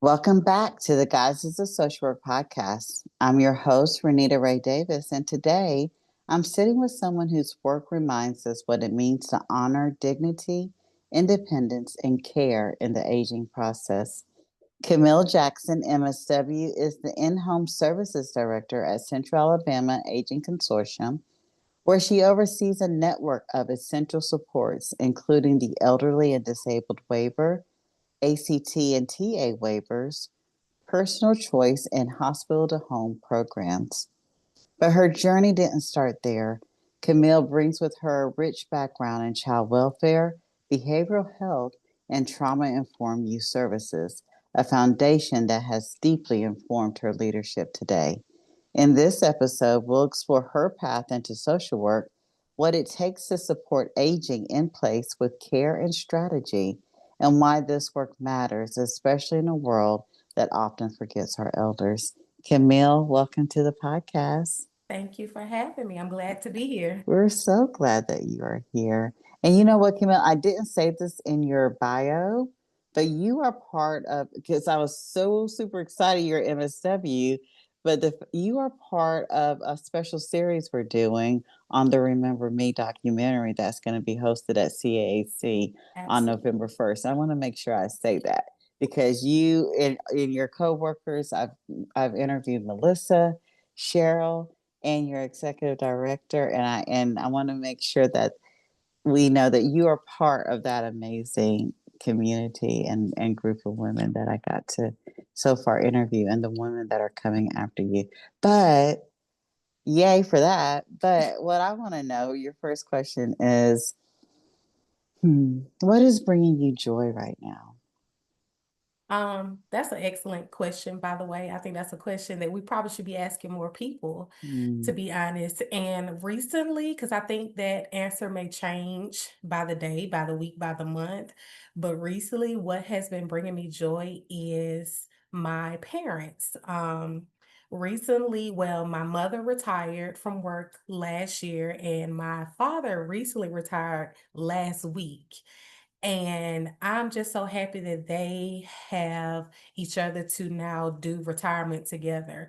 Welcome back to the Guises of Social Work podcast. I'm your host, Renita Ray Davis, and today I'm sitting with someone whose work reminds us what it means to honor dignity, independence, and care in the aging process. Camille Jackson, MSW, is the In Home Services Director at Central Alabama Aging Consortium, where she oversees a network of essential supports, including the elderly and disabled waiver, ACT and TA waivers, personal choice, and hospital to home programs. But her journey didn't start there. Camille brings with her a rich background in child welfare, behavioral health, and trauma informed youth services, a foundation that has deeply informed her leadership today. In this episode, we'll explore her path into social work, what it takes to support aging in place with care and strategy, and why this work matters, especially in a world that often forgets our elders. Camille, welcome to the podcast. Thank you for having me. I'm glad to be here. We're so glad that you are here. And you know what, Camille? I didn't say this in your bio, but you are part of, because I was so super excited you're MSW, but you are part of a special series we're doing on the Remember Me documentary that's going to be hosted at CAAC on Absolutely. November 1st. I want to make sure I say that because you in your coworkers, I've interviewed Melissa, Cheryl, and your executive director, and I want to make sure that we know that you are part of that amazing community and group of women that I got to so far interview and the women that are coming after you. But yay for that. But what I want to know, your first question is, what is bringing you joy right now? That's an excellent question, by the way. I think that's a question that we probably should be asking more people, to Hmm. be honest. And recently, because I think that answer may change by the day, by the week, by the month. But recently, what has been bringing me joy is my parents. Recently, well, my mother retired from work last year, and my father recently retired last week. And I'm just so happy that they have each other to now do retirement together.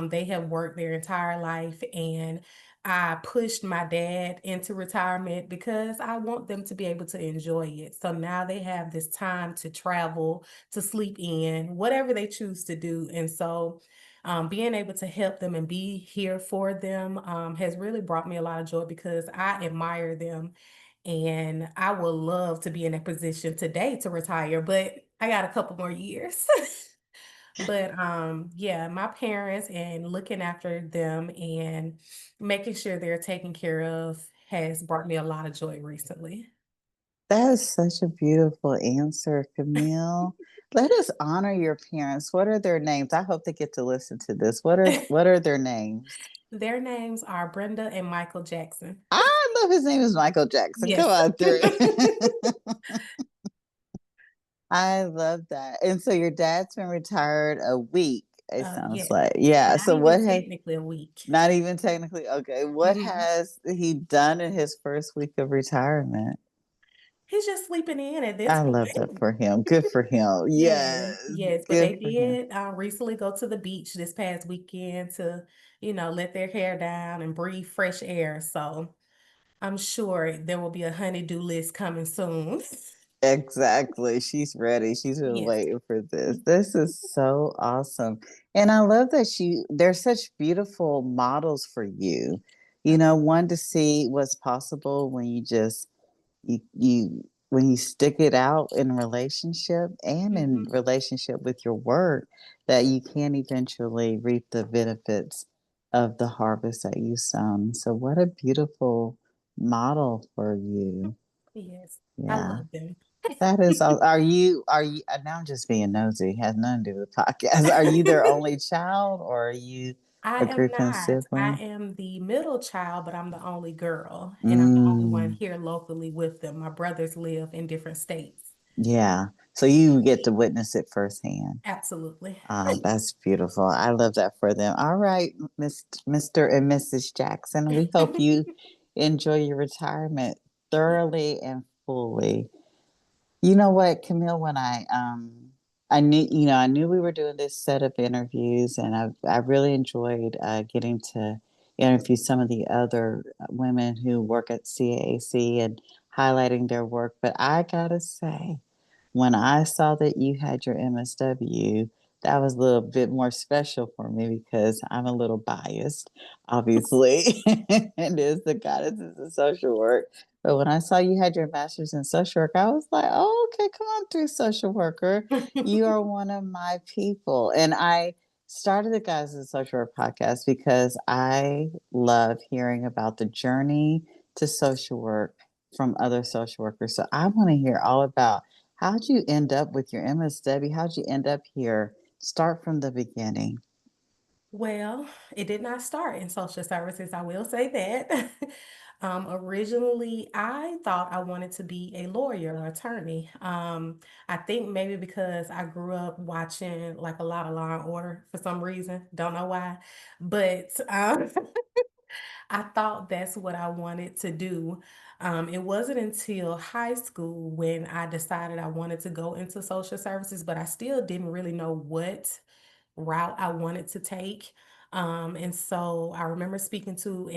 They have worked their entire life, and I pushed my dad into retirement because I want them to be able to enjoy it. So now they have this time to travel, to sleep in, whatever they choose to do. And so being able to help them and be here for them has really brought me a lot of joy because I admire them, and I would love to be in a position today to retire, but I got a couple more years. But yeah, my parents and looking after them and making sure they're taken care of has brought me a lot of joy recently. That is such a beautiful answer, Camille. Let us honor your parents. What are their names? I hope they get to listen to this. What are their names? Their names are Brenda and Michael Jackson. I love his name is Michael Jackson. Come Yes. on through. I love that. And so your dad's been retired a week, it sounds Yes. like. Yeah. Not So even what has technically a week. not even technically okay. What Mhm. has he done in his first week of retirement? He's just sleeping in at this I love point. that for him. Good for him. Yes, Yes. yes, but Good they for him. did recently go to the beach this past weekend to, let their hair down and breathe fresh air. So I'm sure there will be a honeydew list coming soon. Exactly. She's ready. She's been Yes. waiting for this. This is so awesome. And I love that they're such beautiful models for you. Uh, One to see what's possible when you when you stick it out in relationship and in mhm. relationship with your work, that you can eventually reap the benefits of the harvest that you sown. So what a beautiful model for you. Yes, I Yeah. love them. That is all. Are you, now I'm just being nosy, it has nothing to do with the podcast. Are you their only child or are you I a am grieving not. I sibling? am the middle child, but I'm the only girl, and I'm the only one Mm, here locally with them. My brothers live in different states. yeah. So you get to witness it firsthand. Absolutely. That's beautiful. I love that for them. All right, Mr. and Mrs. Jackson, we hope you enjoy your retirement Yeah. thoroughly and fully. You know what, Camille, when I I knew we were doing this set of interviews, and I really enjoyed getting to interview some of the other women who work at CAC and highlighting their work. But I gotta say, when I saw that you had your MSW, that was a little bit more special for me because I'm a little biased, obviously, and is the goddess of social work. But when I saw you had your master's in social work, I was like, oh, okay, come on through, social worker. You are one of my people. And I started the Guys of Social Work podcast because I love hearing about the journey to social work from other social workers. So I want to hear all about how'd you end up with your MSW? How'd you end up here? Start from the beginning. Well, it did not start in social services, I will say that. Originally, I thought I wanted to be a lawyer or attorney. I think maybe because I grew up watching like a lot of Law and Order for some reason, don't know why, but I thought that's what I wanted to do. It wasn't until high school when I decided I wanted to go into social services, but I still didn't really know what route I wanted to take. And so I remember speaking to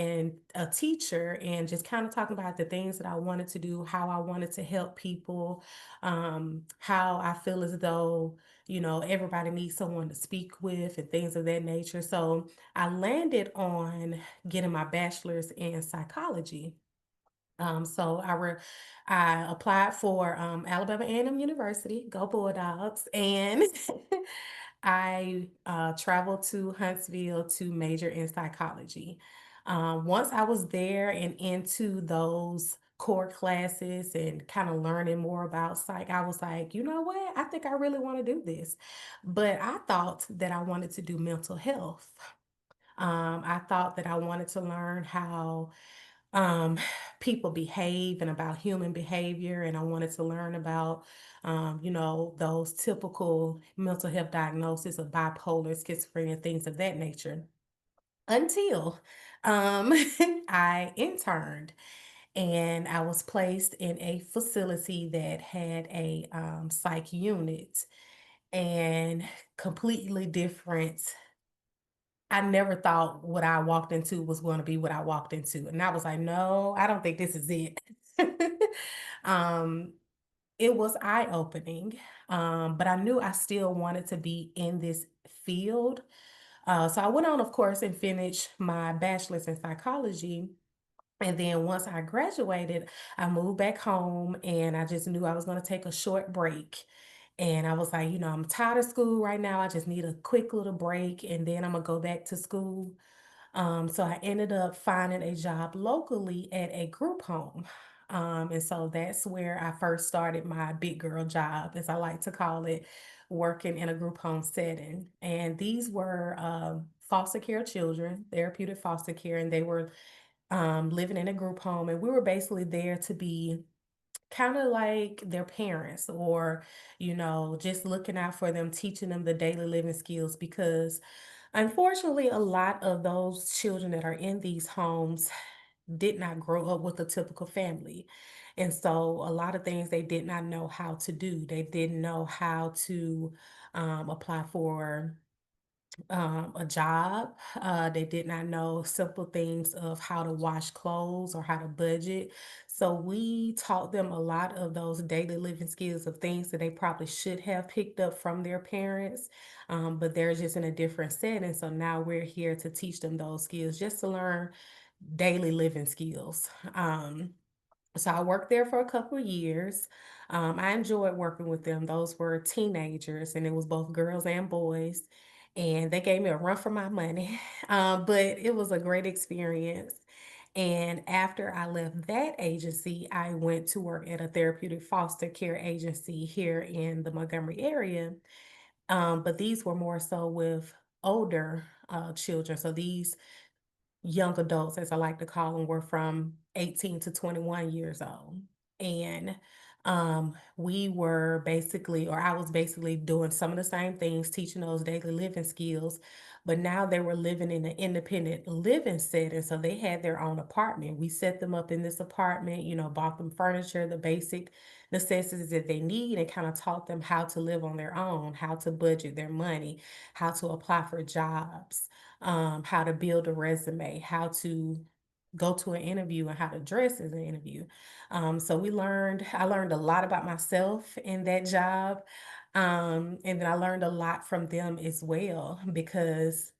a teacher and just kind of talking about the things that I wanted to do, how I wanted to help people, how I feel as though, everybody needs someone to speak with and things of that nature. So I landed on getting my bachelor's in psychology. I applied for Alabama A&M University, go Bulldogs, and I traveled to Huntsville to major in psychology. Once I was there and into those core classes and kind of learning more about psych, I was like, you know what? I think I really want to do this. But I thought that I wanted to do mental health. I thought that I wanted to learn how um, people behave and about human behavior. And I wanted to learn about, those typical mental health diagnoses of bipolar, schizophrenia, things of that nature. Until um, I interned and I was placed in a facility that had a psych unit and completely different. I never thought what I walked into was going to be what I walked into. And I was like, no, I don't think this is it. um, it was eye-opening, but I knew I still wanted to be in this field. So I went on, of course, and finished my bachelor's in psychology. And then once I graduated, I moved back home and I just knew I was going to take a short break. And I was like, I'm tired of school right now. I just need a quick little break and then I'm going to go back to school. So I ended up finding a job locally at a group home. And so that's where I first started my big girl job, as I like to call it, working in a group home setting. And these were foster care children, therapeutic foster care, and they were living in a group home. And we were basically there to be kind of like their parents or, just looking out for them, teaching them the daily living skills because unfortunately, a lot of those children that are in these homes did not grow up with a typical family. And so a lot of things they did not know how to do. They didn't know how to apply for a job. They did not know simple things of how to wash clothes or how to budget. So we taught them a lot of those daily living skills of things that they probably should have picked up from their parents, but they're just in a different setting. So now we're here to teach them those skills just to learn daily living skills. So I worked there for a couple of years. I enjoyed working with them. Those were teenagers, and it was both girls and boys. And they gave me a run for my money, but it was a great experience. And after I left that agency, I went to work at a therapeutic foster care agency here in the Montgomery area. But these were more so with older children. So these young adults, as I like to call them, were from 18 to 21 years old. And we were basically, or I was basically doing some of the same things, teaching those daily living skills, but now they were living in an independent living setting. So they had their own apartment. We set them up in this apartment, bought them furniture, the basic necessities that they need and kind of taught them how to live on their own, how to budget their money, how to apply for jobs, how to build a resume, how to go to an interview and how to dress as an interview. So I learned a lot about myself in that job. And then I learned a lot from them as well because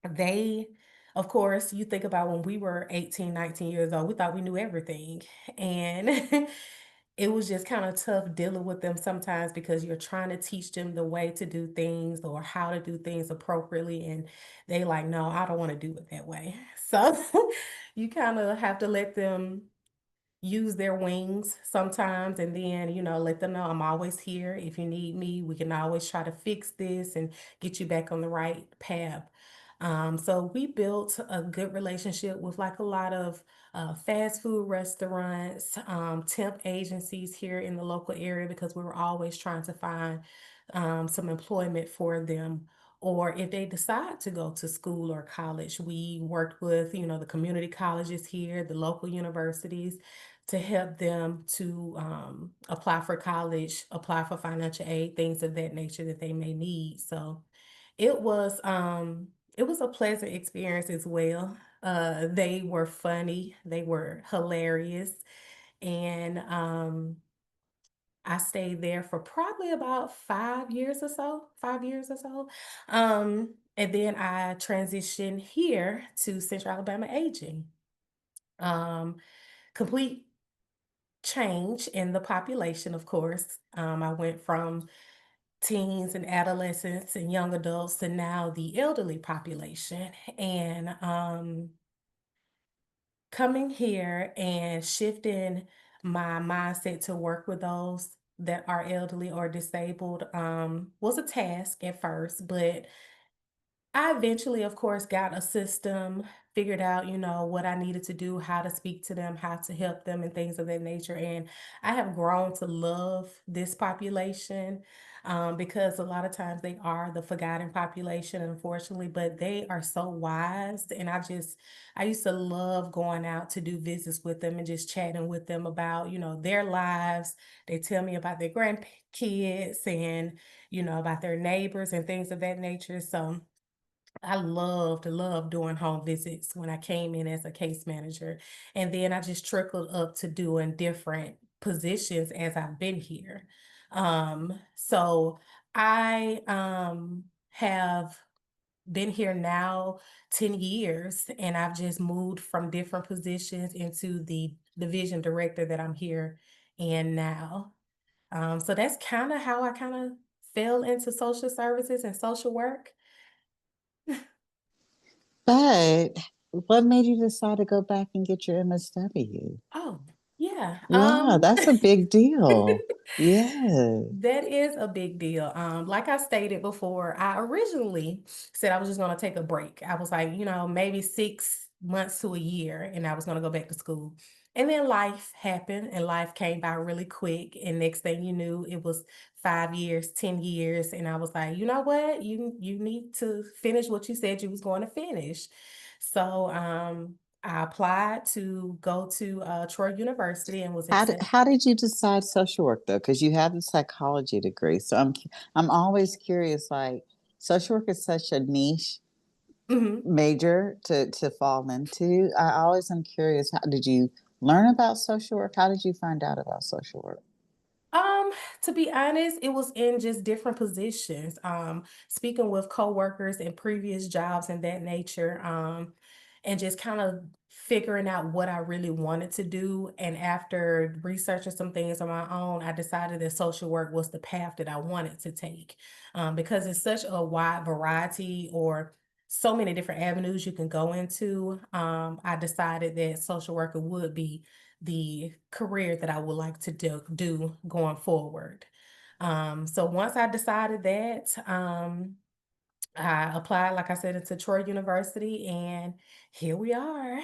they, of course, you think about when we were 18, 19 years old, we thought we knew everything. And it was just kind of tough dealing with them sometimes because you're trying to teach them the way to do things or how to do things appropriately. And they like, no, I don't want to do it that way. So you kind of have to let them use their wings sometimes and then, let them know I'm always here. If you need me, we can always try to fix this and get you back on the right path. So we built a good relationship with like a lot of fast food restaurants, temp agencies here in the local area because we were always trying to find some employment for them. Or if they decide to go to school or college, we worked with, the community colleges here, the local universities to help them to apply for college, apply for financial aid, things of that nature that they may need. So it was um it was a pleasant experience as well. They were funny, they were hilarious, and I stayed there for probably about 5 years or so, 5 years or so. And then I transitioned here to Central Alabama Aging. Um, Complete change in the population, of course. I went from teens and adolescents and young adults to now the elderly population. And coming here and shifting my mindset to work with those that are elderly or disabled was a task at first, but I eventually, of course, got a system, figured out, what I needed to do, how to speak to them, how to help them, and things of that nature. And I have grown to love this population because a lot of times they are the forgotten population, unfortunately, but they are so wise. And I used to love going out to do visits with them and just chatting with them about, their lives. They tell me about their grandkids and, about their neighbors and things of that nature. So, I loved doing home visits when I came in as a case manager. And then I just trickled up to doing different positions as I've been here. So I have been here now 10 years and I've just moved from different positions into the division director that I'm here in now. So that's kind of how I kind of fell into social services and social work. But what made you decide to go back and get your MSW? Oh, yeah. Yeah, that's a big deal. Yeah. That is a big deal. Like I stated before, I originally said I was just going to take a break. I was like, maybe 6 months to a year, and I was going to go back to school. And then life happened, and life came by really quick. And next thing you knew, it was 5 years, 10 years, and I was like, you know what? You need to finish what you said you was going to finish. So I applied to go to Troy University and was accepted. How did you decide social work though? Because you have the psychology degree. So I'm always curious. Like social work is such a niche major to fall into. I always am curious. How did you learn about social work? How did you find out about social work? Um, to be honest, it was in just different positions. Speaking with coworkers in previous jobs and that nature, and just kind of figuring out what I really wanted to do. And after researching some things on my own, I decided that social work was the path that I wanted to take. Because it's such a wide variety or so many different avenues you can go into. I decided that social worker would be the career that I would like to do going forward. So once I decided that, I applied, like I said, into Troy University, and here we are.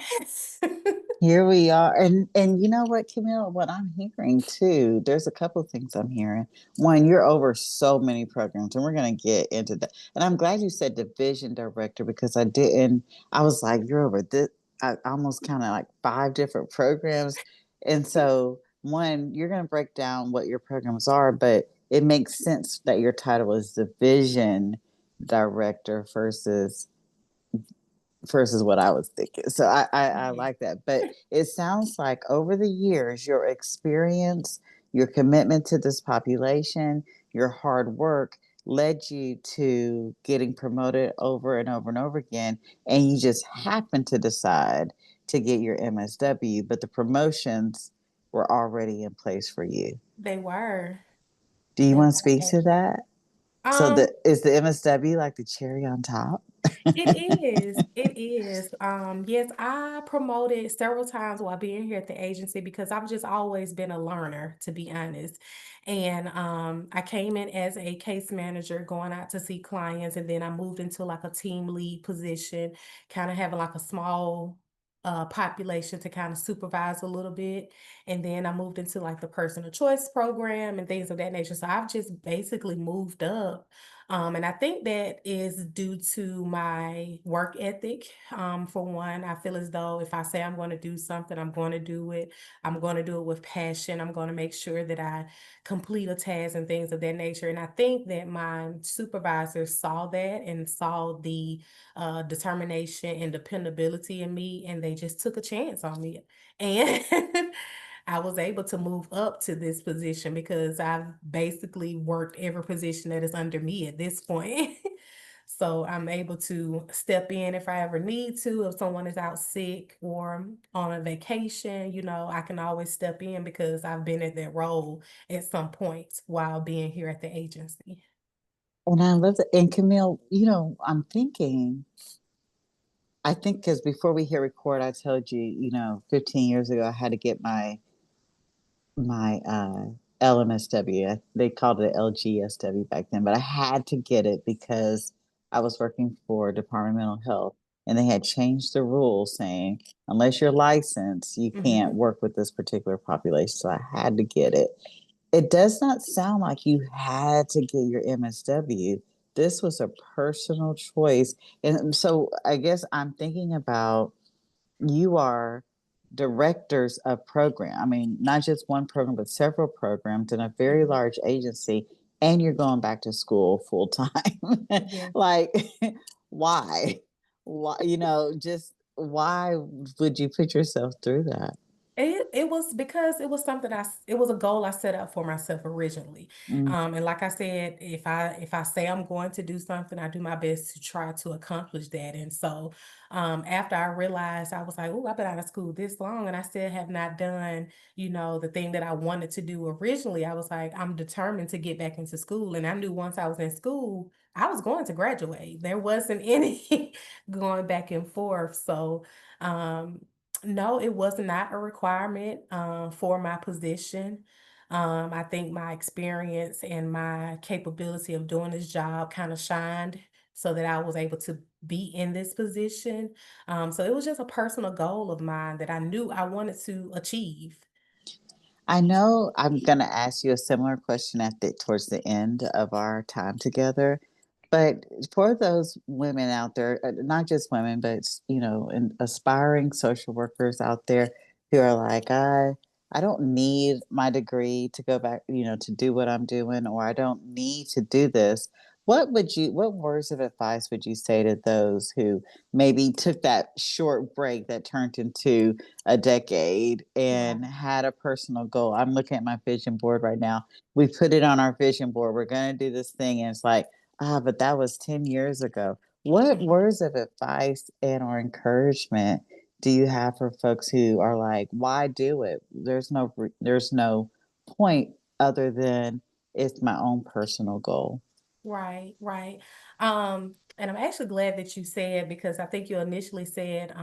Here we are. And you know what, Camille, what I'm hearing too, there's a couple of things I'm hearing. One, you're over so many programs, and we're gonna get into that. And I'm glad you said division director because I was like, you're over this I almost kind of like five different programs. And so one, you're going to break down what your programs are, but it makes sense that your title is division director versus what I was thinking. So I Yeah. like that. But it sounds like over the years, your experience, your commitment to this population, your hard work led you to getting promoted over and over and over again. And you just happened to decide to get your MSW, but the promotions were already in place for you. They were. Do you They want to were speak to actually. that? So Um, is the MSW like the cherry on top? It is. It is. Yes, I promoted several times while being here at the agency because I've just always been a learner, to be honest. And I came in as a case manager going out to see clients, and then I moved into like a team lead position, kind of having like a small population to kind of supervise a little bit. And then I moved into like the personal choice program and things of that nature. So I've just basically moved up, and I think that is due to my work ethic. For one, I feel as though if I say I'm going to do something, I'm going to do it. I'm going to do it with passion. I'm going to make sure that I complete a task and things of that nature. And I think that my supervisors saw that and saw the determination and dependability in me, and they just took a chance on me. And I was able to move up to this position because I've basically worked every position that is under me at this point. So I'm able to step in if I ever need to. If someone is out sick or on a vacation, I can always step in because I've been in that role at some point while being here at the agency. And I love that. And Camille, I'm thinking, I think because before we hit record, I told you, 15 years ago, I had to get my LMSW. They called it LGSW back then, but I had to get it because I was working for Department of Mental Health, and they had changed the rules saying unless you're licensed, you can't Hmm. work with this particular population. So I had to get it. It does not sound like you had to get your MSW. This was a personal choice. And so I guess I'm thinking about you are directors of program. I mean, not just one program, but several programs in a very Hmm. large agency, and you're going back to school full time. Yeah. Like, why? Why, just why would you put yourself through that? It was because it was something it was a goal I set up for myself originally. Mm. And like I said, if I say I'm going to do something, I do my best to try to accomplish that. And so after I realized, I was like, oh, I've been out of school this long and I still have not done, the thing that I wanted to do originally. I was like, I'm determined to get back into school. And I knew once I was in school, I was going to graduate. There wasn't any going back and forth. So um no, it was not a requirement for my position. I think my experience and my capability of doing this job kind of shined so that I was able to be in this position. So it was just a personal goal of mine that I knew I wanted to achieve. I know I'm going to ask you a similar question towards the end of our time together, but for those women out there, not just women, but and aspiring social workers out there who are like, I don't need my degree to go back, to do what I'm doing, or I don't need to do this. What words of advice would you say to those who maybe took that short break that turned into a decade and Right. had a personal goal? I'm looking at my vision board right now. We put it on our vision board. We're going to do this thing. And it's like, but that was 10 years ago. What Mhm. words of advice and or encouragement do you have for folks who are like, why do it? There's no point other than it's my own personal goal. Right, right. And I'm actually glad that you said because I think you initially said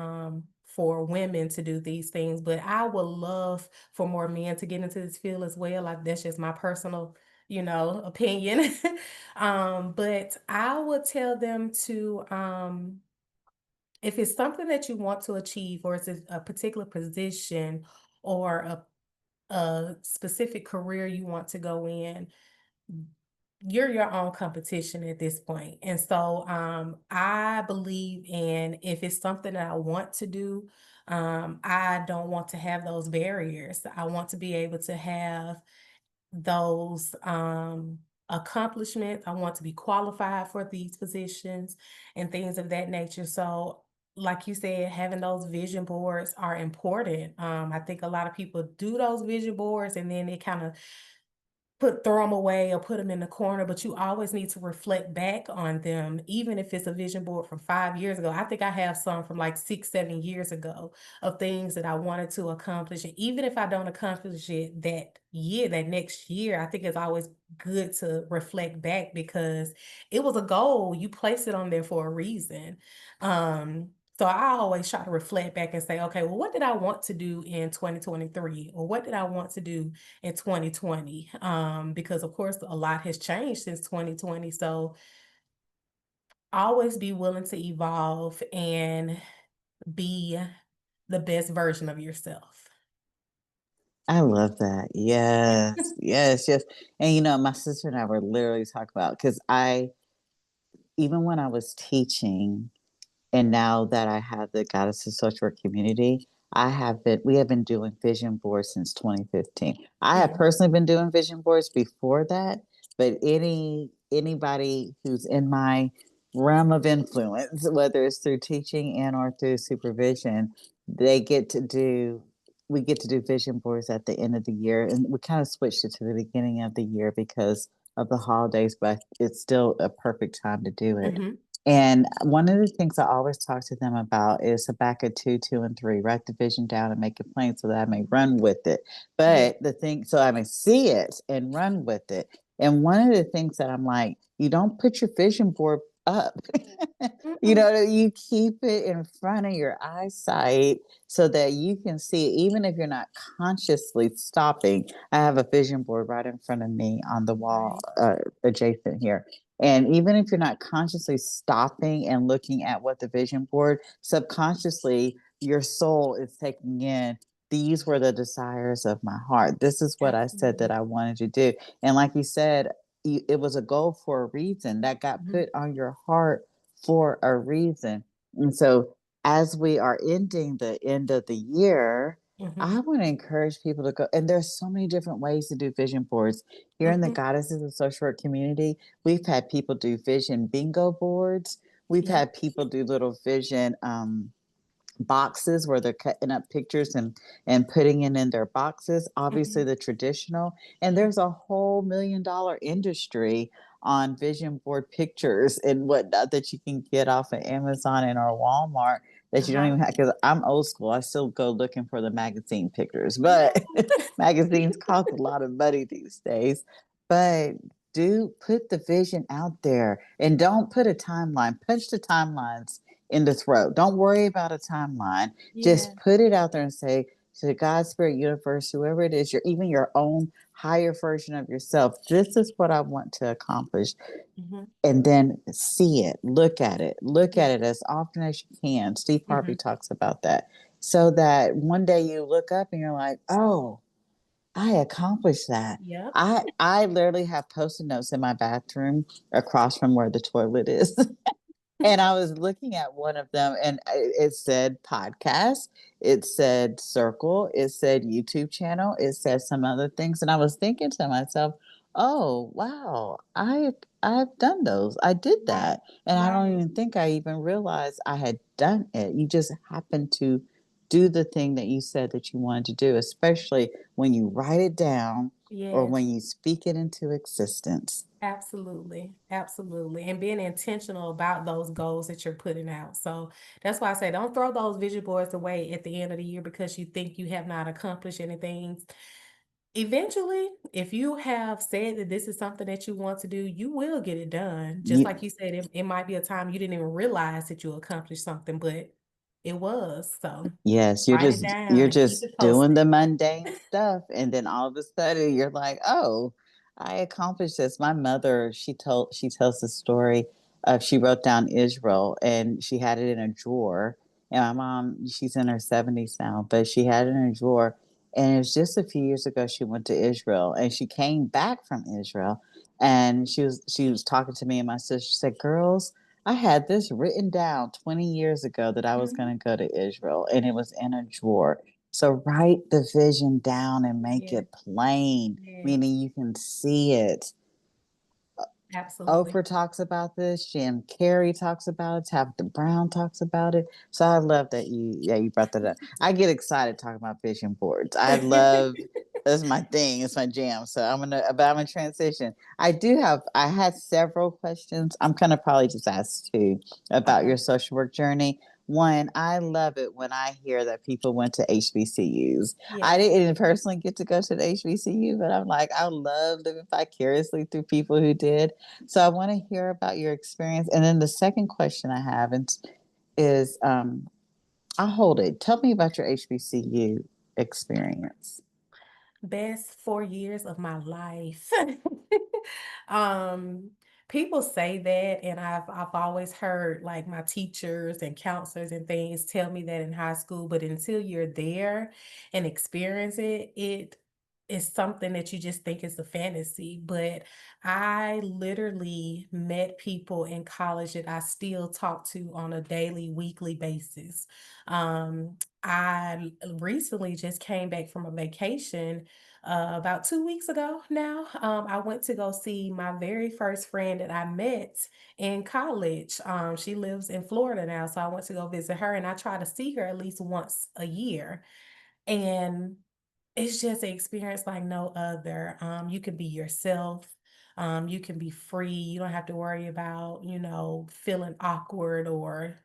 for women to do these things, but I would love for more men to get into this field as well. Like that's just my personal, opinion. But I would tell them to if it's something that you want to achieve or it's a particular position or a specific career you want to go in, you're your own competition at this point. And so I believe in if it's something that I want to do, I don't want to have those barriers. I want to be able to have those accomplishments. I want to be qualified for these positions and things of that nature. So, like you said, having those vision boards are important. I think a lot of people do those vision boards and then they kind of throw them away or put them in the corner, but you always need to reflect back on them, even if it's a vision board from 5 years ago. I think I have some from like 6, 7 years ago of things that I wanted to accomplish, and even if I don't accomplish it that year, that next year, I think it's always good to reflect back because it was a goal. You placed it on there for a reason. So I always try to reflect back and say, "Okay, well, what did I want to do in 2023? Or what did I want to do in 2020?" Because of course a lot has changed since 2020. So always be willing to evolve and be the best version of yourself. I love that. Yes, yes, yes. And my sister and I were literally talking about because even when I was teaching, and now that I have the Goddess of Social Work community, we have been doing vision boards since 2015. I have Mm, personally been doing vision boards before that, but anybody who's in my realm of influence, whether it's through teaching and or through supervision, they get to do we get to do vision boards at the end of the year. And we kind of switched it to the beginning of the year because of the holidays, but it's still a perfect time to do it. mhm, And one of the things I always talk to them about is Habakkuk 2, 2, and 3. Write the vision down and make it plain so that I may run with it. yeah, But so I may see it and run with it. And one of the things that I'm like, you don't put your vision board up. mm-mm, You keep it in front of your eyesight so that you can see it, even if you're not consciously stopping. I have a vision board right in front of me on the wall right, adjacent here. And even if you're not consciously stopping and looking at what the vision board, subconsciously, your soul is taking in these were the desires of my heart. This is what I said that absolutely, I wanted to do. And like you said, it was a goal for a reason that got mhm, put on your heart for a reason. And so, as we are ending the end of the year, mhm, I want to encourage people to go. And there's so many different ways to do vision boards. Here in the mhm, Goddesses of Social Work community, we've had people do vision bingo boards. We've yeah, had people do little vision boxes where they're cutting up pictures and putting it in their boxes, obviously mhm, the traditional. And mhm, there's a whole $1 million industry on vision board pictures and whatnot that you can get off of Amazon and or Walmart that you don't uh-huh, even have, because I'm old school. I still go looking for the magazine pictures, yeah, but magazines cost a lot of money these days. But do put the vision out there and don't put a timeline. Punch the timelines in the throat. Don't worry about a timeline. yeah, Just put it out there and say to the God, Spirit, Universe, whoever it is, even your own higher version of yourself, this is what I want to accomplish. mhm, And then see it, look yeah, at it as often as you can. Steve Harvey mhm, talks about that. So that one day you look up and you're like, oh, I accomplished that. yep, I literally have post-it notes in my bathroom across from where the toilet is. And I was looking at one of them and it said podcast, it said circle, it said YouTube channel, it said some other things. And I was thinking to myself, oh, wow, I've done those. I did right, that. And I don't right, even think I even realized I had done it. You just happened to do the thing that you said that you wanted to do, especially when you write it down or yes. when you speak it into existence. Absolutely. Absolutely. And being intentional about those goals that you're putting out. So that's why I say don't throw those vision boards away at the end of the year because you think you have not accomplished anything. Eventually, if you have said that this is something that you want to do, you will get it done. Just You, like you said, it might be a time you didn't even realize that you accomplished something, but it was. So Yes, write it down you're and keep just it doing posted. the mundane stuff, and then all of a sudden you're like, "Oh, I accomplished this." My mother, she tells the story of she wrote down Israel and she had it in a drawer. And my mom, she's in her 70s now, but she had it in a drawer. And it was just a few years ago she went to Israel and she came back from Israel and she was talking to me and my sister. She said, "Girls, I had this written down 20 years ago that I was Mhm. going to go to Israel and it was in a drawer. So write the vision down and make Yes, it plain, yes, meaning you can see it. absolutely. Oprah talks about this. Jim Carrey talks about it. Tabitha Brown talks about it. So I love that you brought that up. I get excited talking about vision boards. I love that's my thing. It's my jam. So I'm gonna transition. I had several questions. I'm gonna probably just ask two about Okay. your social work journey. One, I love it when I hear that people went to HBCUs. I Yes. didn't personally get to go to the HBCU, but I'm like, I love living vicariously through people who did. So I want to hear about your experience. And then the second question I have is I'll hold it. Tell me about your HBCU experience. Best 4 years of my life. Um, People say that, and I've always heard, like, my teachers and counselors and things tell me that in high school, but until you're there and experience it, it is something that you just think is a fantasy, but I literally met people in college that I still talk to on a daily, weekly basis. I recently just came back from a vacation about 2 weeks ago now. I went to go see my very first friend that I met in college. She lives in Florida now, so I went to go visit her, and I try to see her at least once a year. And it's just an experience like no other. You can be yourself. You can be free. You don't have to worry about, feeling awkward or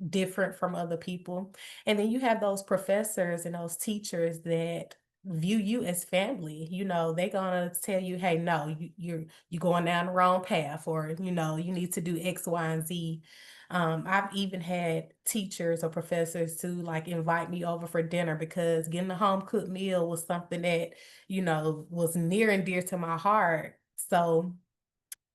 different from other people. And then you have those professors and those teachers that view you as family. They're gonna tell you, "Hey, no, you're going down the wrong path," or you need to do X, Y, and Z. I've even had teachers or professors to like invite me over for dinner because getting a home cooked meal was something that, was near and dear to my heart. So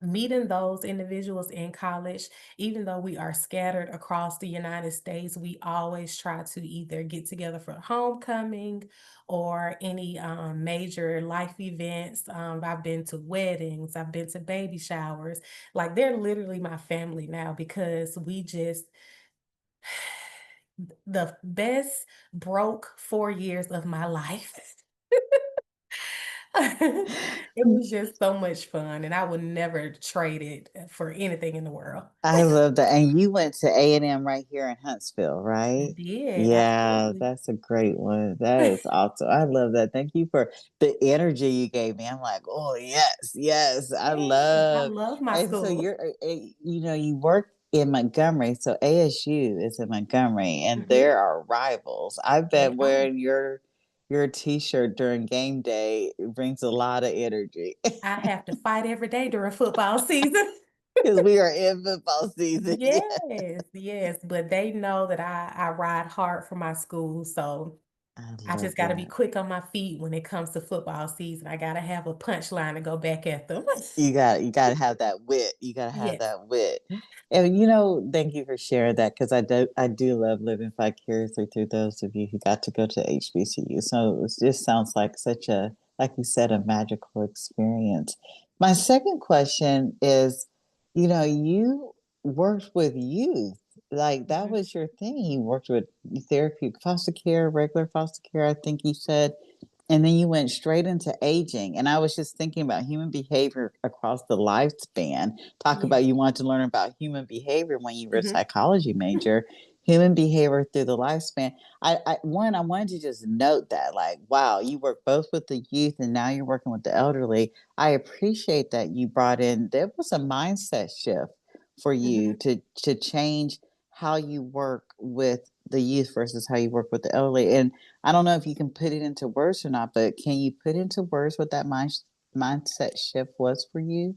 meeting those individuals in college, even though we are scattered across the United States, we always try to either get together for homecoming or any major life events. I've been to weddings, I've been to baby showers. Like they're literally my family now because we just the best broke 4 years of my life. It was just so much fun, and I would never trade it for anything in the world. I love that. And you went to A&M right here in Huntsville, I right? did, Yeah, absolutely. that's a great one. That is awesome. I love that. Thank you for the energy you gave me. I'm like, oh yes, yes. I Yes, I love. love my And so school. you work in Montgomery, so ASU is in Montgomery, and Mhm, there are rivals. I they bet are. wearing your T-shirt during game day brings a lot of energy I have to fight every day during football season. because we are in football season. Yeah, Yes, yes, but they know that I ride hard for my school, so I I love just gotta be that. quick on my feet when it comes to football season. I gotta have a punchline to go back at them. You gotta have that wit. You gotta have Yes. that wit. And thank you for sharing that because I do love living vicariously through those of you who got to go to HBCU. So it just sounds like such a, like you said, a magical experience. My second question is, you worked with youth. Like that Mhm. was your thing. You worked with therapeutic foster care, regular foster care, I think you said. And then you went straight into aging. And I was just thinking about human behavior across the lifespan. Talk Yes. about you want to learn about human behavior when you were a Mhm. psychology major, human behavior through the lifespan. I wanted to just note that, like, wow, you work both with the youth and now you're working with the elderly. I appreciate that you brought in, there was a mindset shift for you Mhm. to change how you work with the youth versus how you work with the elderly. And I don't know if you can put it into words or not, but can you put into words what that mindset shift was for you?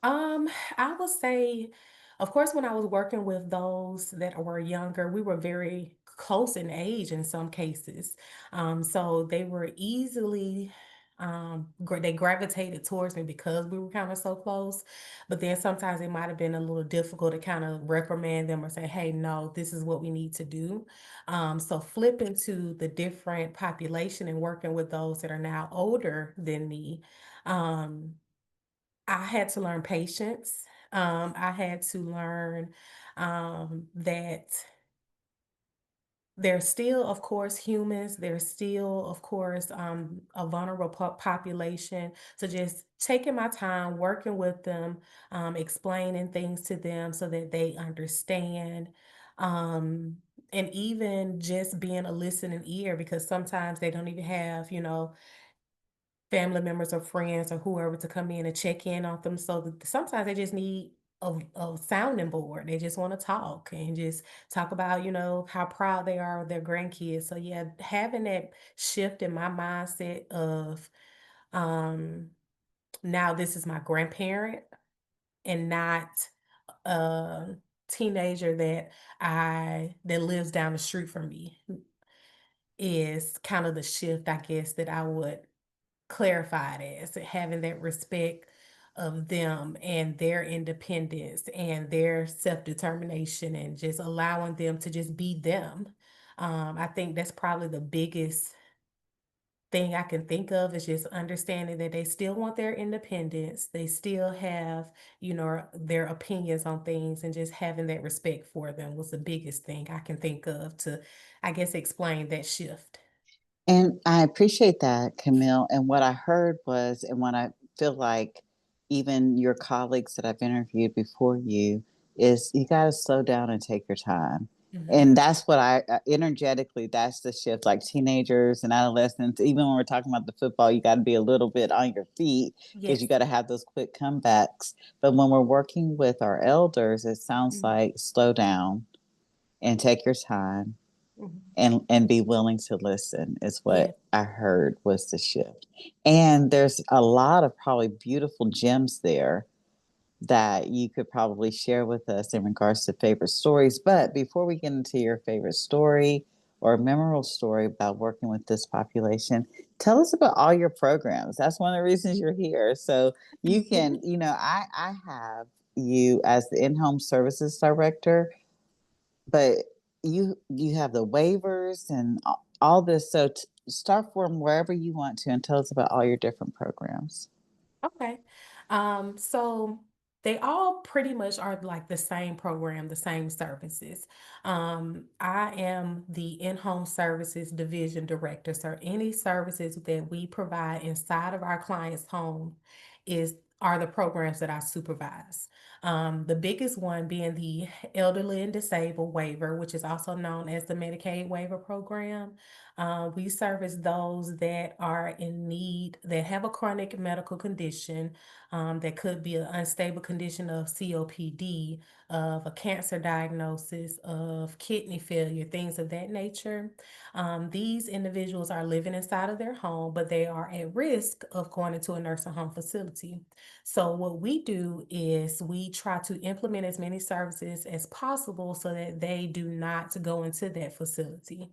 Um, I would say, of course, when I was working with those that were younger, we were very close in age in some cases. So they were easily, they gravitated towards me because we were kind of so close. But then sometimes it might have been a little difficult to kind of reprimand them or say, "Hey, no, this is what we need to do." So flipping to the different population and working with those that are now older than me. Um, I had to learn patience. I had to learn that they're still, of course, humans. They're still, of course, a vulnerable population. So just taking my time, working with them, explaining things to them so that they understand. Um, and even just being a listening ear because sometimes they don't even have, family members or friends or whoever to come in and check in on them. So sometimes they just need a sounding board. They just want to talk and just talk about, how proud they are of their grandkids. So yeah, having that shift in my mindset of um now this is my grandparent and not a teenager that lives down the street from me is kind of the shift I guess that I would clarified as having that respect of them and their independence and their self-determination and just allowing them to just be them. I think that's probably the biggest thing I can think of is just understanding that they still want their independence. They still have, their opinions on things and just having that respect for them was the biggest thing I can think of to, I guess, explain that shift. And I appreciate that, Camille. And what I heard was, and what I feel like even your colleagues that I've interviewed before you, is you got to slow down and take your time. Mhm. And that's what energetically, that's the shift. Like teenagers and adolescents, even when we're talking about the football, you got to be a little bit on your feet because you Yes. got to have those quick comebacks. But when we're working with our elders, it sounds Mhm. like slow down and take your time Mhm. and be willing to listen is Yes. what I heard was the shift. And there's a lot of probably beautiful gems there that you could probably share with us in regards to favorite stories. But before we get into your favorite story or memorable story about working with this population, tell us about all your programs. That's one of the reasons you're here. So you can, I have you as the in-home services director, but you have the waivers and all this. So start from wherever you want to and tell us about all your different programs. Okay. So they all pretty much are like the same program, the same services. I am the in-home services division director. So any services that we provide inside of our client's home are the programs that I supervise. The biggest one being the elderly and disabled waiver, which is also known as the Medicaid waiver program. We service those that are in need, that have a chronic medical condition, that could be an unstable condition of COPD, of a cancer diagnosis, of kidney failure, things of that nature. These individuals are living inside of their home, but they are at risk of going into a nursing home facility. So, what we do is we try to implement as many services as possible so that they do not go into that facility.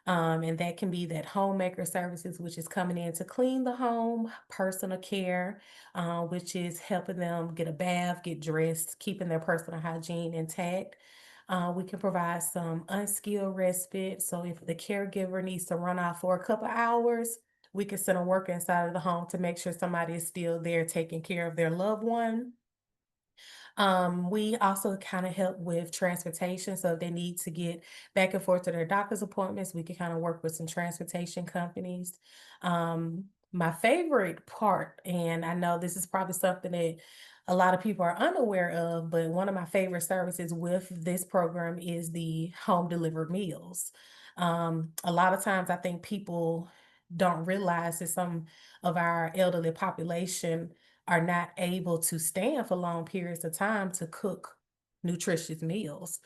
And that can be that homemaker services, which is coming in to clean the home, personal care, which is helping them get a bath, get dressed, keeping their personal hygiene intact. We can provide some unskilled respite. So if the caregiver needs to run off for a couple hours, we can send a worker inside of the home to make sure somebody is still there taking care of their loved one. We also kind of help with transportation. So if they need to get back and forth to their doctor's appointments, we can kind of work with some transportation companies. My favorite part, and I know this is probably something that a lot of people are unaware of, but one of my favorite services with this program is the home delivered meals. A lot of times I think people don't realize that some of our elderly population are not able to stand for long periods of time to cook nutritious meals.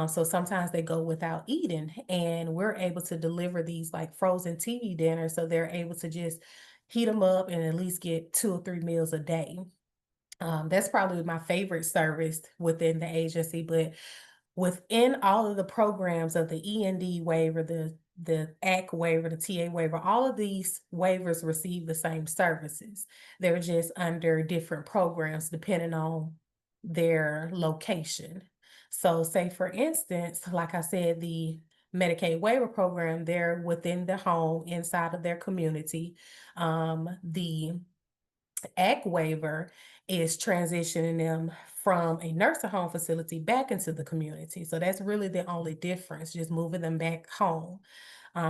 So sometimes they go without eating, and we're able to deliver these like frozen TV dinners so they're able to just heat them up and at least get 2 or 3 meals a day. That's probably my favorite service within the agency, but within all of the programs of the END waiver, the AC waiver, the TA waiver, all of these waivers receive the same services. They're just under different programs depending on their location. So say for instance, like I said, the Medicaid waiver program, they're within the home inside of their community. The AC waiver is transitioning them from a nursing home facility back into the community. So that's really the only difference, just moving them back home.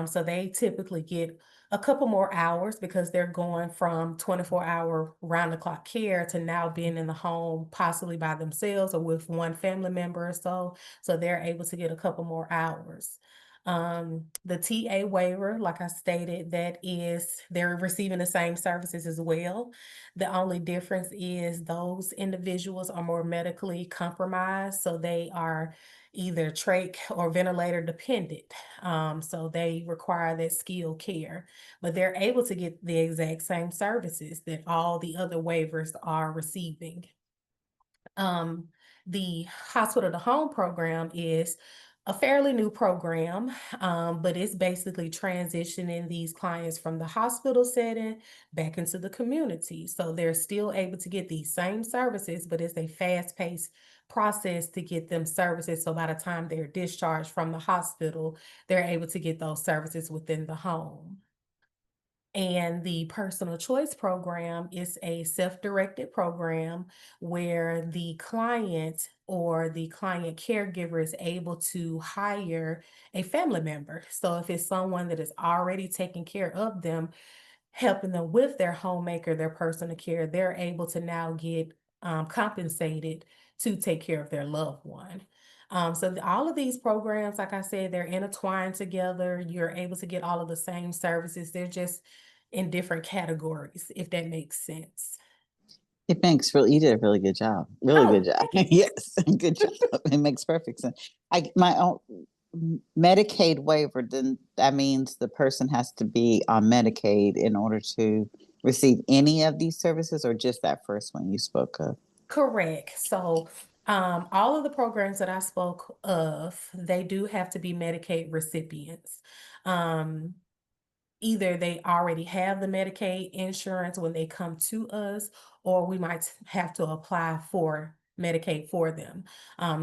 So they typically get a couple more hours because they're going from 24-hour round the clock care to now being in the home, possibly by themselves or with one family member or so. So they're able to get a couple more hours. The TA waiver, like I stated, that is, they're receiving the same services as well. The only difference is those individuals are more medically compromised, so they are either trach or ventilator dependent. So they require that skilled care, but they're able to get the exact same services that all the other waivers are receiving. Um, the hospital to home program is a fairly new program, but it's basically transitioning these clients from the hospital setting back into the community. So they're still able to get these same services, but it's a fast paced process to get them services. So by the time they're discharged from the hospital, they're able to get those services within the home. And the personal choice program is a self-directed program where the client or the client caregiver is able to hire a family member. So if it's someone that is already taking care of them, helping them with their homemaker, their personal care, they're able to now get compensated to take care of their loved one. All of these programs, like I said, they're intertwined together. You're able to get all of the same services. They're just in different categories, if that makes sense. It makes really, you did a really good job. Really good Oh, job. thanks. Yes, good job. It makes perfect sense. My own Medicaid waiver, then that means the person has to be on Medicaid in order to receive any of these services, or just that first one you spoke of? Correct. All of the programs that I spoke of, they do have to be Medicaid recipients. Um, Either they already have the Medicaid insurance when they come to us, or we might have to apply for Medicaid for them.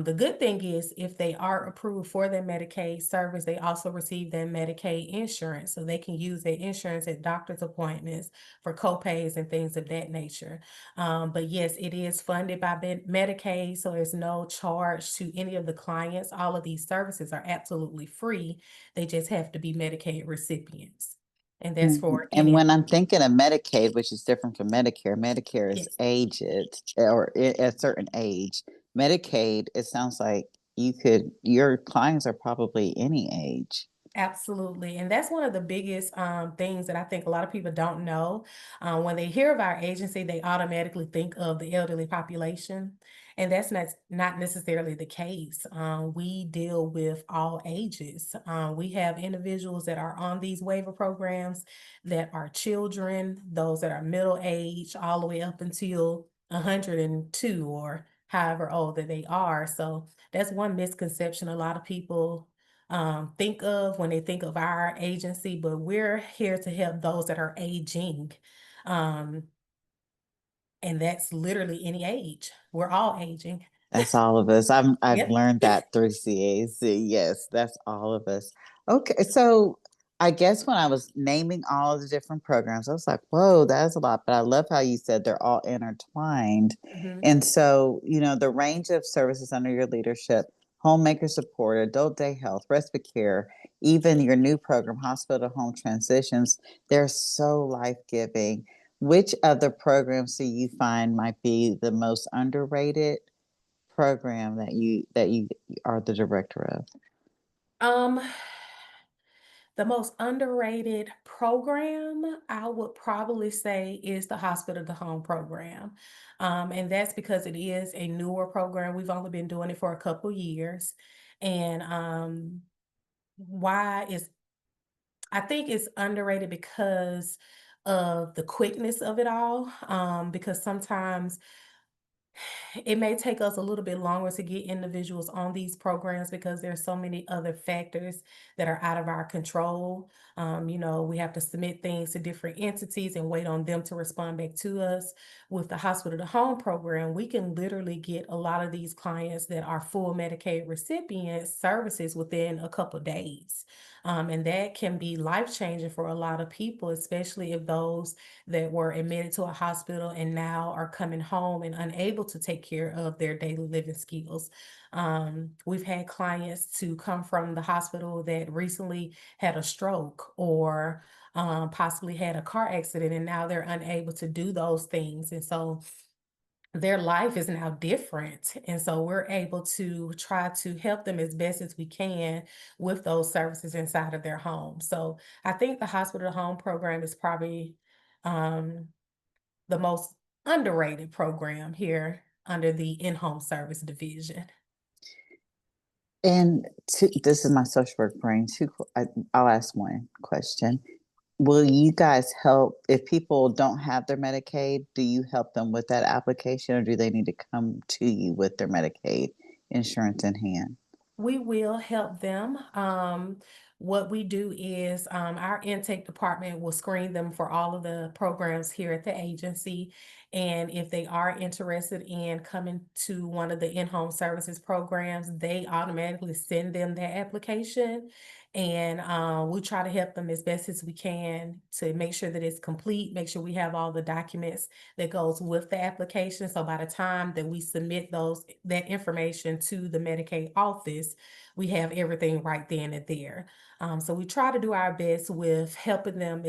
The good thing is, if they are approved for their Medicaid service, they also receive their Medicaid insurance, so they can use their insurance at doctor's appointments for copays and things of that nature. But yes, it is funded by Medicaid, so there's no charge to any of the clients. All of these services are absolutely free. They just have to be Medicaid recipients. And that's Mhm. for And any of when I'm thinking of Medicaid, which is different from Medicare, Medicare is yes, aged or at a certain age. Medicaid, it sounds like your clients are probably any age. absolutely. And that's one of the biggest things that I think a lot of people don't know. When they hear of our agency, they automatically think of the elderly population. And that's not necessarily the case. We deal with all ages. We have individuals that are on these waiver programs that are children, those that are middle age, all the way up until 102 or however old that they are. So that's one misconception a lot of people think of when they think of our agency, but we're here to help those that are aging. Um, and that's literally any age. We're all aging. That's all of us. I've Yep. learned that through CAC. Yes, that's all of us. Okay, so I guess when I was naming all of the different programs, I was like, "Whoa, that's a lot." But I love how you said they're all intertwined, Mhm. and so the range of services under your leadership: homemaker support, adult day health, respite care, even your new program, hospital to home transitions. They're so life giving. Which other programs do you find might be the most underrated program that you are the director of? Um, the most underrated program I would probably say is the hospital to home program. And that's because it is a newer program. We've only been doing it for a couple years. And why is I think it's underrated because of the quickness of it all. Because sometimes it may take us a little bit longer to get individuals on these programs because there's so many other factors that are out of our control. We have to submit things to different entities and wait on them to respond back to us. With the hospital to home program, we can literally get a lot of these clients that are full Medicaid recipients services within a couple days. And that can be life changing for a lot of people, especially if those that were admitted to a hospital and now are coming home and unable to take care of their daily living skills. We've had clients to come from the hospital that recently had a stroke or possibly had a car accident, and now they're unable to do those things. And so their life is now different. And so we're able to try to help them as best as we can with those services inside of their home. So I think the hospital to home program is probably um, the most underrated program here under the in home service division. And this is my social work brain. I'll ask one question. Will you guys help if people don't have their Medicaid? Do you help them with that application, or do they need to come to you with their Medicaid insurance in hand? We will help them. What we do is our intake department will screen them for all of the programs here at the agency. And if they are interested in coming to one of the in home services programs, they automatically send them their application. And we try to help them as best as we can to make sure that it's complete, make sure we have all the documents that goes with the application. So by the time that we submit that information to the Medicaid office, we have everything right then and there. So we try to do our best with helping them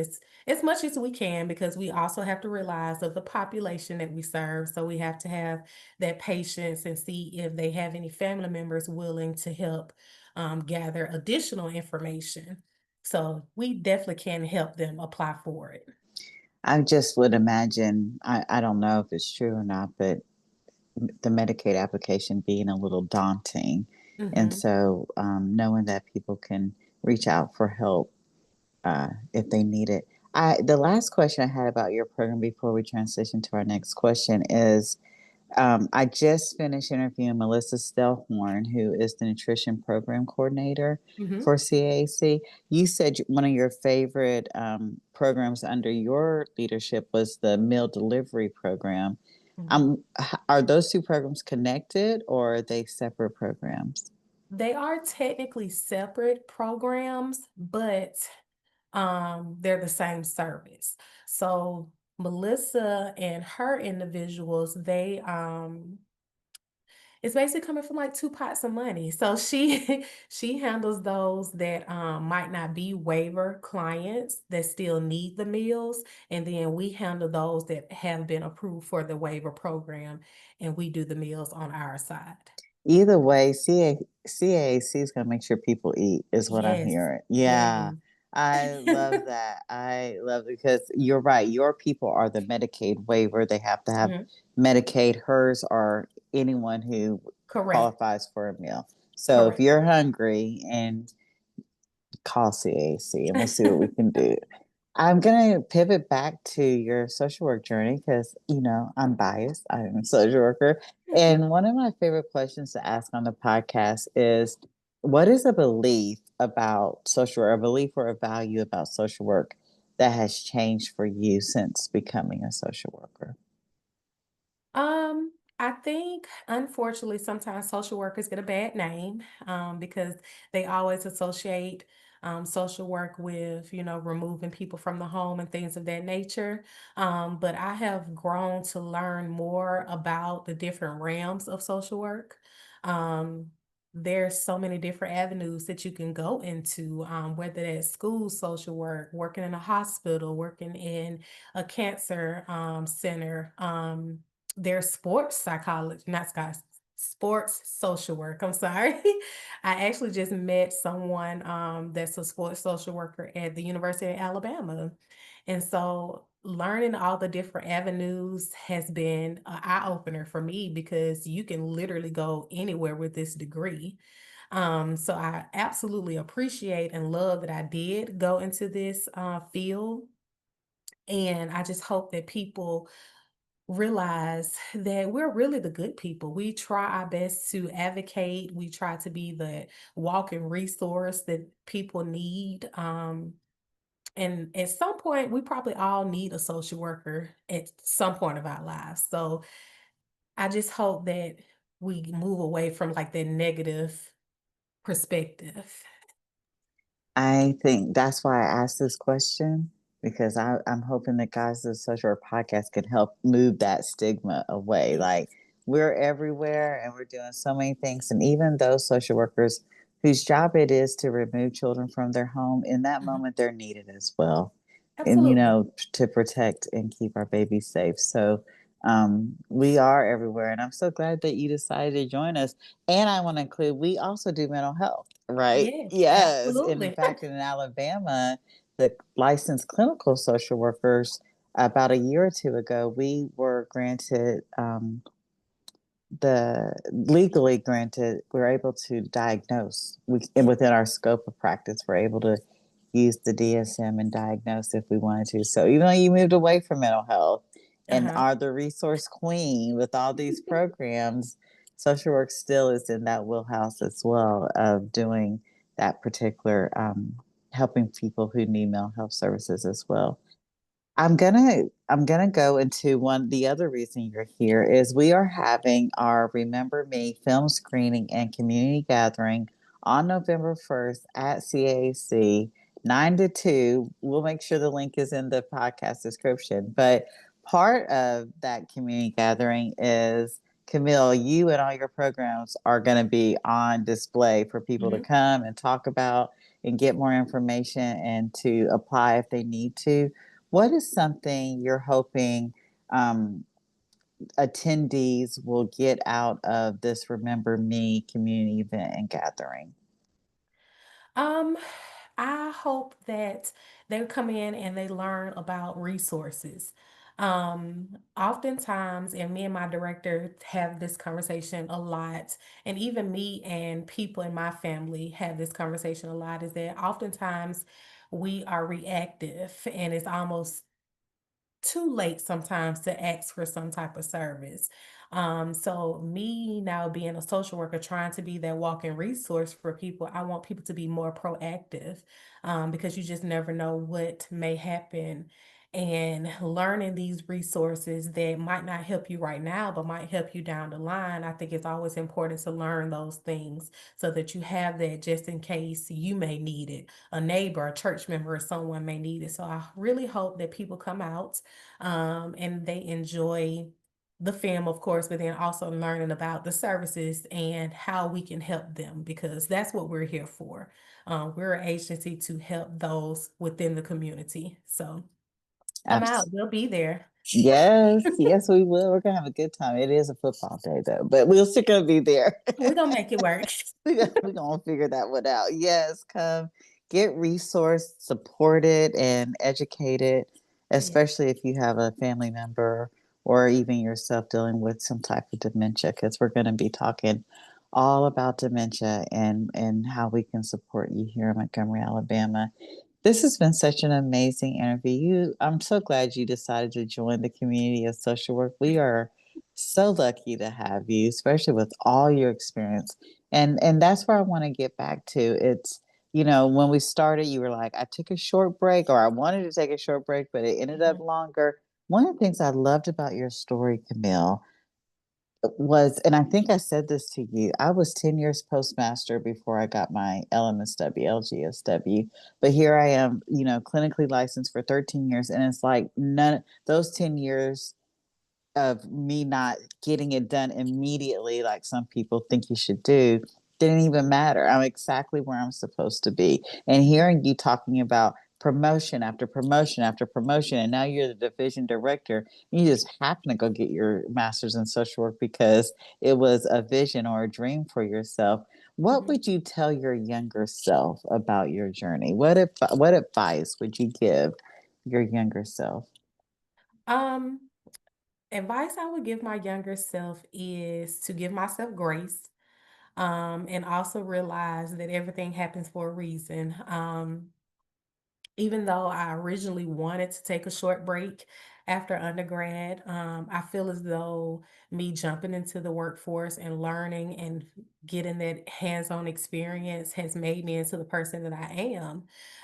as much as we can, because we also have to realize of the population that we serve. So we have to have that patience and see if they have any family members willing to help gather additional information. So we definitely can help them apply for it. I just would imagine, I don't know if it's true or not, but the Medicaid application being a little daunting. And Hmm. so knowing that people can reach out for help if they need it. The last question I had about your program before we transition to our next question is I just finished interviewing Melissa Stelhorn, who is the nutrition program coordinator Hmm. for CAC. You said one of your favorite programs under your leadership was the meal delivery program. Are those two programs connected, or are they separate programs? They are technically separate programs, but they're the same service. So Melissa and her individuals, it's basically coming from like two pots of money. So she she handles those that might not be waiver clients that still need the meals, and then we handle those that have been approved for the waiver program, and we do the meals on our side. Either way, CAC is going to make sure people eat, is what I'm Yes. hearing. Yes. Yeah, I love that. I love it because you're right. Your people are the Medicaid waiver. They have to have Mhm. Medicaid. Hers are anyone who Correct. qualifies for a meal. So if Correct. you're hungry, and call CAC and we'll see what we can do. I'm going to pivot back to your social work journey because, I'm biased. I'm a social worker. And one of my favorite questions to ask on the podcast is, what is a belief about social work, a belief or a value about social work that has changed for you since becoming a social worker? I think unfortunately sometimes social workers get a bad name because they always associate social work with, removing people from the home and things of that nature. But I have grown to learn more about the different realms of social work. Um, there's so many different avenues that you can go into, whether that's school social work, working in a hospital, working in a cancer center. There's sports psychology, not guys, sports social work. I'm sorry. I actually just met someone that's a sports social worker at the University of Alabama. And so learning all the different avenues has been an eye opener for me because you can literally go anywhere with this degree. So I absolutely appreciate and love that I did go into this field. And I just hope that people realize that we're really the good people. We try our best to advocate. We try to be the walking resource that people need. And at some point, we probably all need a social worker at some point of our lives. So I just hope that we move away from like that negative perspective. I think that's why I asked this question because I'm hoping that Guys of Social Work podcast can help move that stigma away. Yeah. Like we're everywhere and we're doing so many things. And even those social workers whose job it is to remove children from their home, in that Mhm. moment, they're needed as well. And, Absolutely. to protect and keep our babies safe. So we are everywhere. And I'm so glad that you decided to join us. And I want to include, we also do mental health, right? Yes, Yes. And in absolutely. fact, in Alabama, the licensed clinical social workers, about a year or two ago, we were granted the legally granted, we're able to diagnose and within our scope of practice, we're able to use the DSM and diagnose if we wanted to. So even though you moved away from mental health and Uh-huh. are the resource queen with all these programs, social work still is in that wheelhouse as well of doing that particular helping people who need mental health services as well. I'm gonna go into one. The other reason you're here is we are having our Remember Me film screening and community gathering on November 1st at CAC, 9 to 2. We'll make sure the link is in the podcast description. But part of that community gathering is, Camille, you and all your programs are going to be on display for people to Mhm. come and talk about and get more information and to apply if they need to. What is something you're hoping um, attendees will get out of this Remember Me community event and gathering? Um, I hope that they come in and they learn about resources. Oftentimes, and me and my director have this conversation a lot, and even me and people in my family have this conversation a lot, is that oftentimes we are reactive and it's almost too late sometimes to ask for some type of service. So me now being a social worker, trying to be that walking resource for people, I want people to be more proactive because you just never know what may happen. And learning these resources that might not help you right now, but might help you down the line. I think it's always important to learn those things so that you have that just in case you may need it, a neighbor, a church member, or someone may need it. So I really hope that people come out and they enjoy the film, of course, but then also learning about the services and how we can help them because that's what we're here for. We're an agency to help those within the community. So come out, Abs- we'll be there. yes, yes, we will. We're gonna have a good time. It is a football day though, but we'll still gonna be there. We're gonna make it work. We're gonna figure that one out. Yes, come get resourced, supported, and educated, Yeah. especially if you have a family member or even yourself dealing with some type of dementia, because we're going to be talking all about dementia and how we can support you here in Montgomery, Alabama. This has been such an amazing interview. I'm so glad you decided to join the community of social work. We are so lucky to have you, especially with all your experience. And that's where I want to get back to. It's, when we started, you were like, I took a short break, or I wanted to take a short break, but it ended up Mhm, longer. One of the things I loved about your story, Camille, was, and I think I said this to you, I was 10 years postmaster before I got my LMSW, LGSW. But here I am, clinically licensed for 13 years. And it's like none those 10 years of me not getting it done immediately, like some people think you should do, didn't even matter. I'm exactly where I'm supposed to be. And mhm, hearing you talking about promotion after promotion after promotion, and now you're the division director, you just happen to go get your master's in social work because it was a vision or a dream for yourself. What mhm. would you tell your younger self about your journey? What advice would you give your younger self? Um, Advice I would give my younger self is to give myself grace. And also realize that everything happens for a reason. Even though I originally wanted to take a short break after undergrad, I feel as though me jumping into the workforce and learning and getting that hands-on experience has made me into the person that I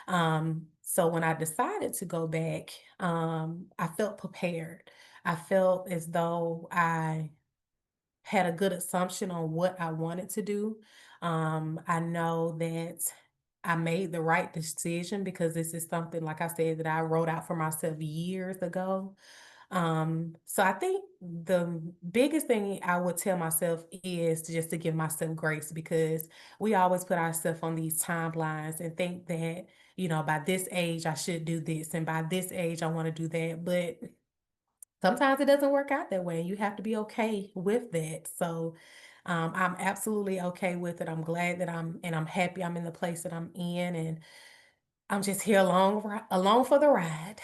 am. So when I decided to go back, I felt prepared. I felt as though I had a good assumption on what I wanted to do. I know that I made the right decision because this is something, like I said, that I wrote out for myself years ago. So I think the biggest thing I would tell myself is just to give myself grace because we always put ourselves on these timelines and think that, by this age I should do this and by this age I want to do that. But sometimes it doesn't work out that way. You have to be okay with that. So I'm absolutely okay with it. I'm glad that I'm happy I'm in the place that I'm in, and I'm just here along for the ride.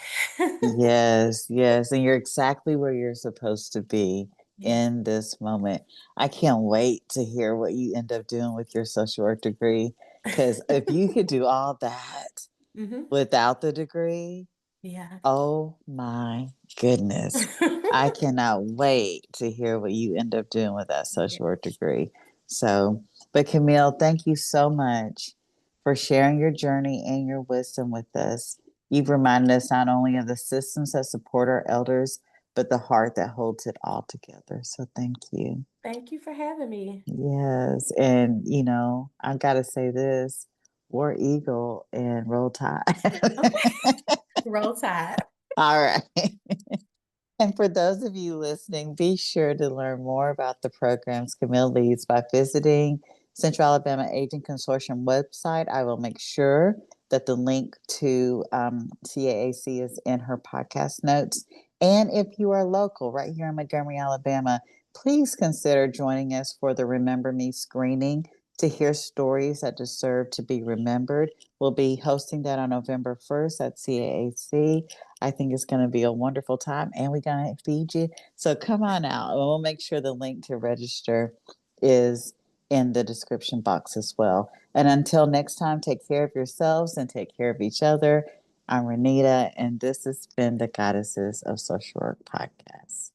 Yes, yes. And you're exactly where you're supposed to be Yes. in this moment. I can't wait to hear what you end up doing with your social work degree. Because if you could do all that Hmm. without the degree, Yeah. oh my goodness. I cannot wait to hear what you end up doing with that social Yeah. work degree. So, but Camille, thank you so much for sharing your journey and your wisdom with us. You've reminded us not only of the systems that support our elders, but the heart that holds it all together. So, thank you. Thank you for having me. Yes. And, I got to say this, War Eagle and Roll Tide. Okay. Roll Tide. All right. And for those of you listening, be sure to learn more about the programs Camille leads by visiting Central Alabama Aging Consortium website. I will make sure that the link to CAAC is in her podcast notes. And if you are local right here in Montgomery, Alabama, please consider joining us for the Remember Me screening to hear stories that deserve to be remembered. We'll be hosting that on November 1st at CAAC. I think it's going to be a wonderful time and we're going to feed you. So come on out. And we'll make sure the link to register is in the description box as well. And until next time, take care of yourselves and take care of each other. I'm Renita, and this has been the Goddesses of Social Work podcast.